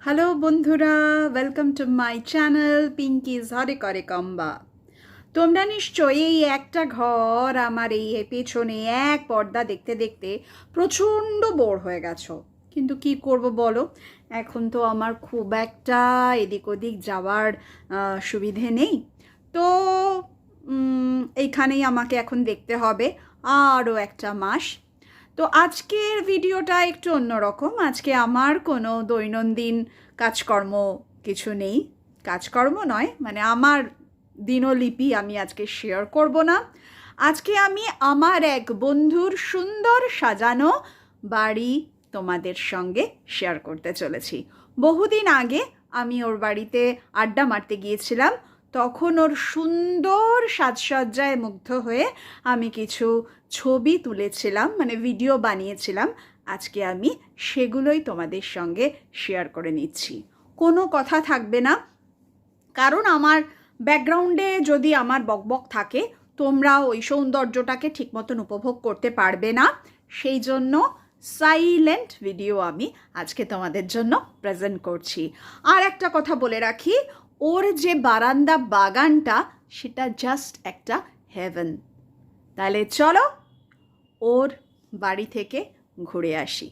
Hello বন্ধুরা, welcome to my channel পিঙ্কিজ হরে করে কম্বা। তোমরা নিশ্চয়ই এই একটা ঘর আমার এই পেছনে এক পর্দা দেখতে দেখতে প্রচণ্ড বোর হয়ে গেছো। কিন্তু কি করব বলো, এখন তো আমার খুব একটা এদিক ওদিক যাওয়ার সুবিধে নেই। তো এইখানেই আমাকে এখন দেখতে হবে আরও একটা মাস। তো আজকের ভিডিওটা একটু অন্যরকম। আজকে আমার কোনো দৈনন্দিন কাজকর্ম কিছু নেই। কাজকর্ম নয়, মানে আমার দিনলিপি আমি আজকে শেয়ার করব না। আজকে আমি আমার এক বন্ধুর সুন্দর সাজানো বাড়ি তোমাদের সঙ্গে শেয়ার করতে চলেছি। বহুদিন আগে আমি ওর বাড়িতে আড্ডা মারতে গিয়েছিলাম, তখন ওর সুন্দর সাজসজ্জায় মুগ্ধ হয়ে আমি কিছু ছবি তুলেছিলাম, মানে ভিডিও বানিয়েছিলাম। আজকে আমি সেগুলোই তোমাদের সঙ্গে শেয়ার করে নিচ্ছি। কোনো কথা থাকবে না, কারণ আমার ব্যাকগ্রাউন্ডে যদি আমার বকবক থাকে তোমরা ওই সৌন্দর্যটাকে ঠিক মতন উপভোগ করতে পারবে না। সেই জন্য সাইলেন্ট ভিডিও আমি আজকে তোমাদের জন্য প্রেজেন্ট করছি। আর একটা কথা বলে রাখি, ওর যে বারান্দা বাগানটা সেটা জাস্ট একটা হেভেন। তাহলে চলো ওর বাড়ি থেকে ঘুরে আসি।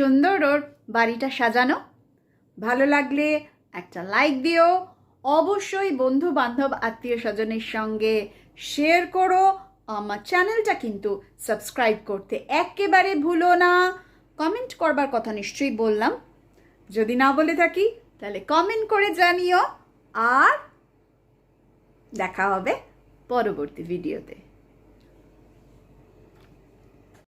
সুন্দর ওর বাড়িটা সাজানো। ভালো লাগলে একটা লাইক দিও, অবশ্যই বন্ধু বান্ধব আত্মীয় স্বজনের সঙ্গে শেয়ার করো। আমার চ্যানেলটা কিন্তু সাবস্ক্রাইব করতে একেবারে ভুলো না। কমেন্ট করবার কথা নিশ্চয়ই বললাম, যদি না বলে থাকি তাহলে কমেন্ট করে জানিও। আর দেখা হবে পরবর্তী ভিডিওতে।